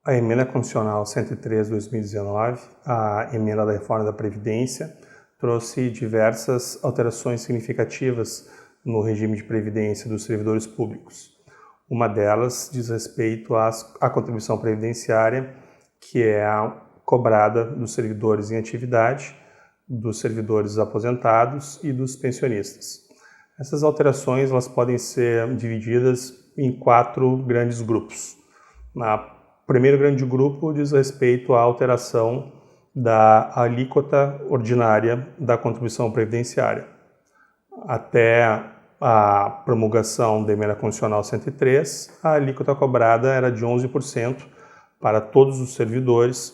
A emenda constitucional 103/2019, a emenda da reforma da Previdência, trouxe diversas alterações significativas no regime de previdência dos servidores públicos. Uma delas diz respeito à contribuição previdenciária, que é cobrada dos servidores em atividade, dos servidores aposentados e dos pensionistas. Essas alterações elas podem ser divididas em 4 grandes grupos. O primeiro grande grupo diz respeito à alteração da alíquota ordinária da contribuição previdenciária. Até a promulgação da emenda constitucional 103, a alíquota cobrada era de 11% para todos os servidores,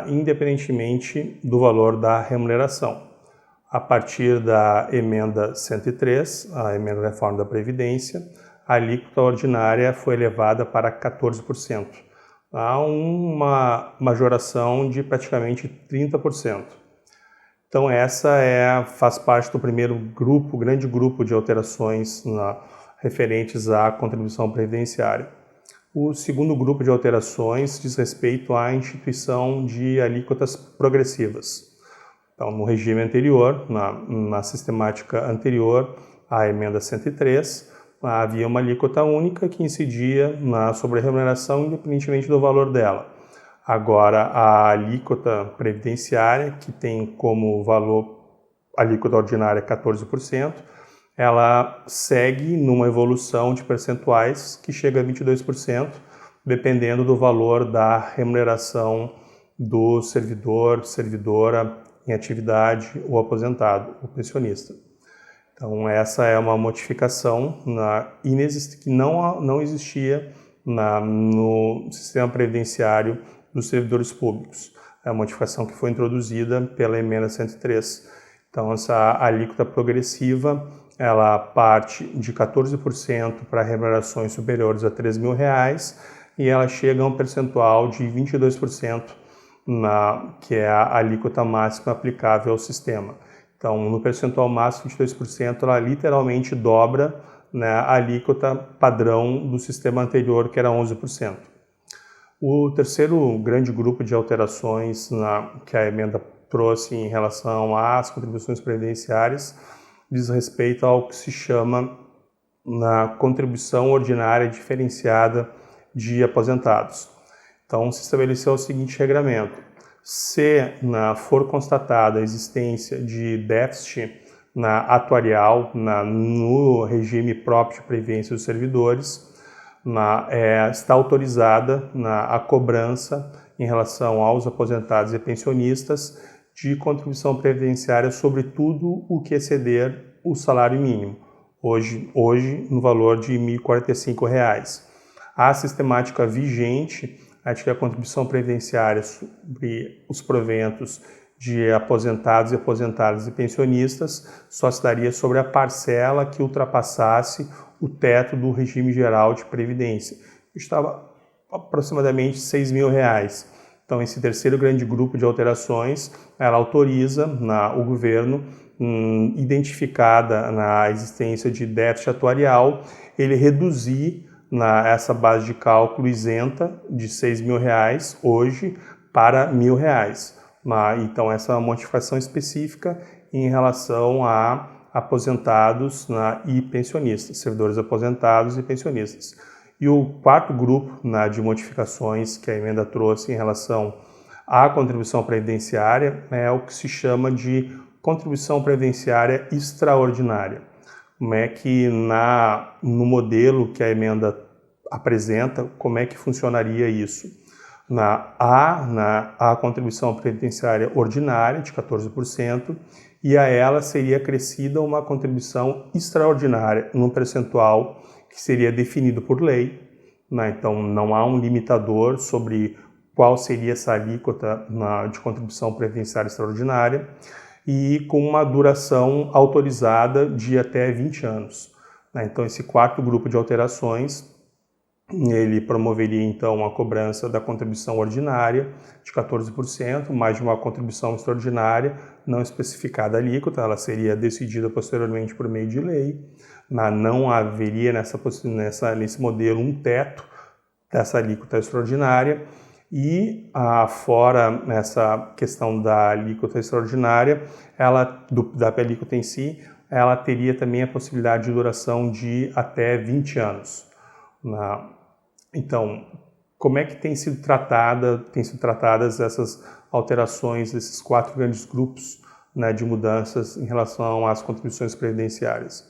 independentemente do valor da remuneração. A partir da emenda 103, a emenda da reforma da Previdência, a alíquota ordinária foi elevada para 14%. Há uma majoração de praticamente 30%. Então essa faz parte do primeiro grupo, grande grupo de alterações referentes à contribuição previdenciária. O segundo grupo de alterações diz respeito à instituição de alíquotas progressivas. Então, no regime anterior, na sistemática anterior à emenda 103, havia uma alíquota única que incidia sobre a remuneração independentemente do valor dela. Agora, a alíquota previdenciária, que tem como valor alíquota ordinária 14%, ela segue numa evolução de percentuais que chega a 22%, dependendo do valor da remuneração do servidor, servidora em atividade, ou aposentado, ou pensionista. Então, essa é uma modificação que não existia no sistema previdenciário dos servidores públicos. É a modificação que foi introduzida pela emenda 103. Então, essa alíquota progressiva, ela parte de 14% para remunerações superiores a R$ 3.000 e ela chega a um percentual de 22%, que é a alíquota máxima aplicável ao sistema. Então, no percentual máximo de 22%, ela literalmente dobra a alíquota padrão do sistema anterior, que era 11%. O terceiro grande grupo de alterações que a emenda trouxe em relação às contribuições previdenciárias diz respeito ao que se chama na contribuição ordinária diferenciada de aposentados. Então, se estabeleceu o seguinte regramento: se for constatada a existência de déficit atuarial no regime próprio de previdência dos servidores, está autorizada a cobrança em relação aos aposentados e pensionistas de contribuição previdenciária sobre tudo o que exceder o salário mínimo, hoje no valor de R$ 1.045. A sistemática vigente é de que a contribuição previdenciária sobre os proventos de aposentados e aposentadas e pensionistas só se daria sobre a parcela que ultrapassasse o teto do regime geral de previdência, que estava aproximadamente R$ 6.000. Então, esse terceiro grande grupo de alterações, ela autoriza o governo, identificada na existência de déficit atuarial, ele reduzir essa base de cálculo isenta de R$ 6.000 hoje para R$ 1.000. Então, essa é uma modificação específica em relação a aposentados e pensionistas, servidores aposentados e pensionistas. E o quarto grupo de modificações que a emenda trouxe em relação à contribuição previdenciária é o que se chama de contribuição previdenciária extraordinária. Como é que no modelo que a emenda apresenta, como é que funcionaria isso? A contribuição previdenciária ordinária de 14%, e a ela seria acrescida uma contribuição extraordinária num percentual que seria definido por lei, Então não há um limitador sobre qual seria essa alíquota de contribuição previdenciária extraordinária, e com uma duração autorizada de até 20 anos. Então esse quarto grupo de alterações, ele promoveria então a cobrança da contribuição ordinária de 14%, mais de uma contribuição extraordinária não especificada alíquota, ela seria decidida posteriormente por meio de lei, mas não haveria nesse modelo um teto dessa alíquota extraordinária, E, fora essa questão da alíquota extraordinária, da alíquota em si, ela teria também a possibilidade de duração de até 20 anos. Então, como é que têm sido tratadas essas alterações desses 4 grandes grupos, né, de mudanças em relação às contribuições previdenciárias?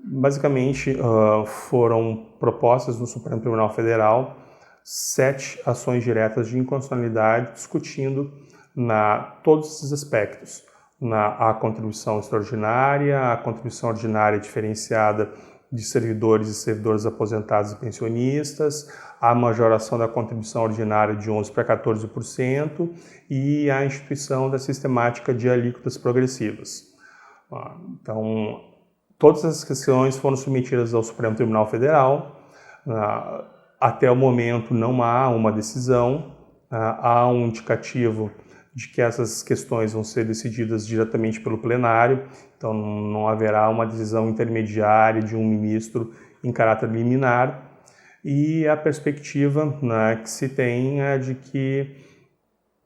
Basicamente, foram propostas no Supremo Tribunal Federal 7 ações diretas de inconstitucionalidade discutindo todos esses aspectos. A contribuição extraordinária, a contribuição ordinária diferenciada de servidores e servidoras aposentados e pensionistas, a majoração da contribuição ordinária de 11% para 14% e a instituição da sistemática de alíquotas progressivas. Então, todas essas questões foram submetidas ao Supremo Tribunal Federal. Até o momento não há uma decisão, há um indicativo de que essas questões vão ser decididas diretamente pelo plenário, então não haverá uma decisão intermediária de um ministro em caráter liminar, e a perspectiva, né, que se tem é de que,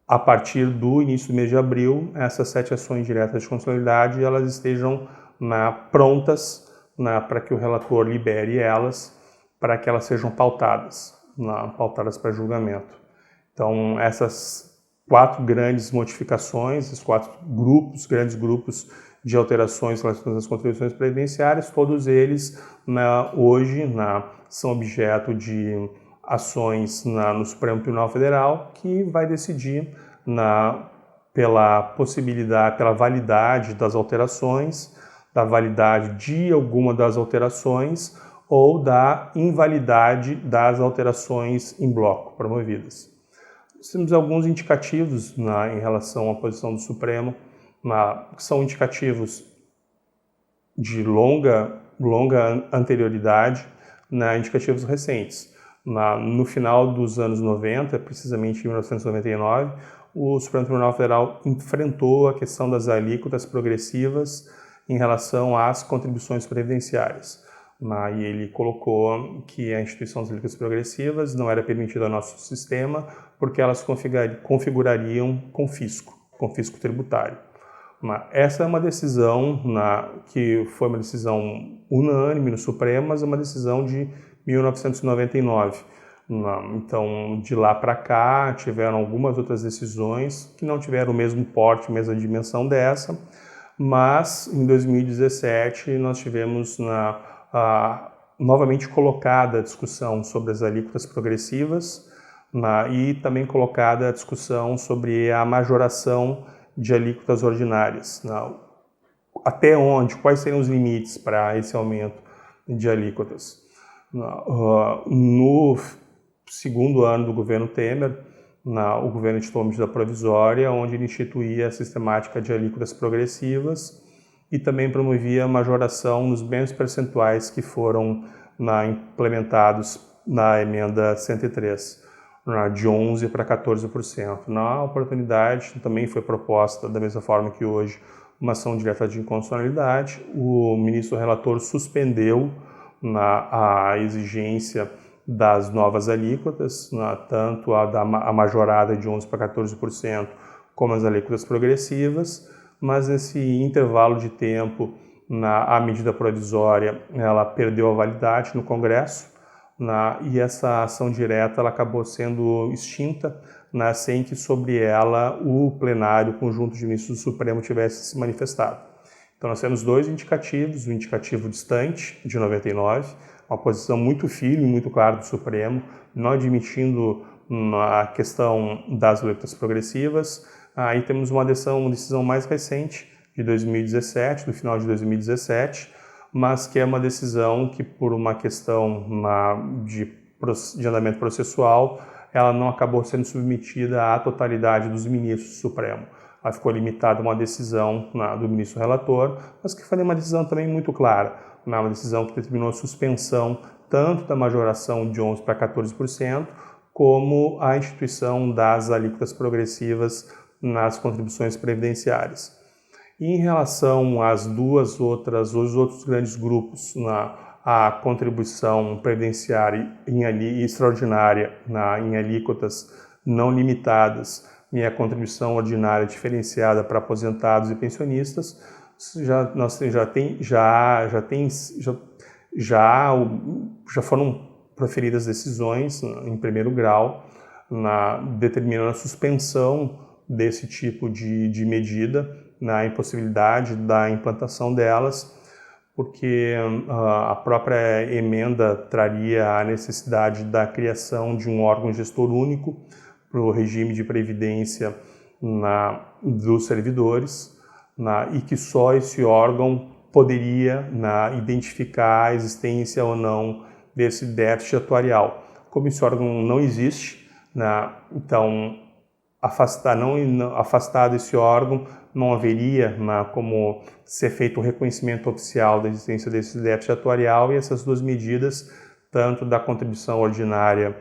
a partir do início do mês de abril, essas 7 ações diretas de constitucionalidade elas estejam prontas para que o relator libere elas, para que elas sejam pautadas para julgamento. Então, essas 4 grandes modificações, esses 4 grandes grupos de alterações relacionadas às contribuições previdenciárias, todos eles hoje são objeto de ações no Supremo Tribunal Federal, que vai decidir pela validade das alterações, da validade de alguma das alterações ou da invalidade das alterações em bloco promovidas. Nós temos alguns indicativos em relação à posição do Supremo, que são indicativos de longa anterioridade, indicativos recentes. No final dos anos 90, precisamente em 1999, o Supremo Tribunal Federal enfrentou a questão das alíquotas progressivas em relação às contribuições previdenciárias. E ele colocou que a instituição das alíquotas progressivas não era permitida ao nosso sistema porque elas configurariam confisco tributário. Essa é uma decisão que foi uma decisão unânime no Supremo, mas é uma decisão de 1999. Então, de lá para cá, tiveram algumas outras decisões que não tiveram o mesmo porte, a mesma dimensão dessa, mas em 2017 nós tivemos novamente colocada a discussão sobre as alíquotas progressivas e também colocada a discussão sobre a majoração de alíquotas ordinárias. Até onde, quais seriam os limites para esse aumento de alíquotas? No segundo ano do governo Temer, o governo editou uma medida provisória onde ele instituía a sistemática de alíquotas progressivas e também promovia a majoração nos bens percentuais que foram implementados na emenda 103, de 11% para 14%. Na oportunidade, também foi proposta, da mesma forma que hoje, uma ação direta de inconstitucionalidade. O ministro relator suspendeu a exigência das novas alíquotas, tanto a majorada de 11% para 14%, como as alíquotas progressivas, mas nesse intervalo de tempo, a medida provisória ela perdeu a validade no Congresso, e essa ação direta ela acabou sendo extinta, sem que sobre ela o plenário, o conjunto de ministros do Supremo tivesse se manifestado. Então nós temos 2 indicativos, um indicativo distante, de 99, uma posição muito firme, muito clara do Supremo, não admitindo a questão das alíquotas progressivas. Aí temos uma decisão mais recente, de 2017, do final de 2017, mas que é uma decisão que, por uma questão de andamento processual, ela não acabou sendo submetida à totalidade dos ministros do Supremo. Ela ficou limitada a uma decisão do ministro relator, mas que foi uma decisão também muito clara, uma decisão que determinou a suspensão tanto da majoração de 11% para 14%, como a instituição das alíquotas progressivas nas contribuições previdenciárias. E em relação às os outros grandes grupos, a contribuição previdenciária e extraordinária em alíquotas não limitadas e a contribuição ordinária diferenciada para aposentados e pensionistas, já foram proferidas decisões em primeiro grau determinando a suspensão desse tipo de medida, na impossibilidade da implantação delas, porque a própria emenda traria a necessidade da criação de um órgão gestor único para o regime de previdência dos servidores, e que só esse órgão poderia identificar a existência ou não desse déficit atuarial. Como esse órgão não existe, então afastado esse órgão, não haveria como ser feito um reconhecimento oficial da existência desse déficit atuarial, e essas duas medidas, tanto da contribuição ordinária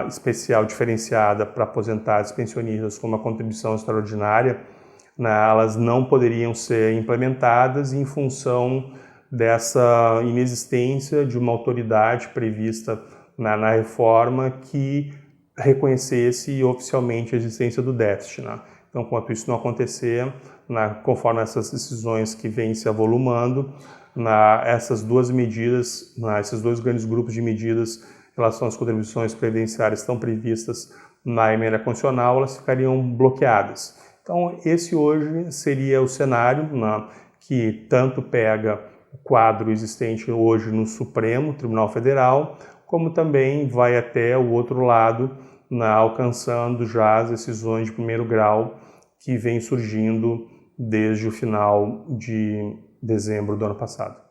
especial diferenciada para aposentados e pensionistas, como a contribuição extraordinária, elas não poderiam ser implementadas em função dessa inexistência de uma autoridade prevista na reforma que reconhecesse oficialmente a existência do déficit. Então, enquanto isso não acontecer, conforme essas decisões que vêm se avolumando, essas duas medidas, esses dois grandes grupos de medidas em relação às contribuições previdenciárias estão previstas na emenda constitucional, elas ficariam bloqueadas. Então, esse hoje seria o cenário que tanto pega o quadro existente hoje no Supremo Tribunal Federal, como também vai até o outro lado, alcançando já as decisões de primeiro grau que vem surgindo desde o final de dezembro do ano passado.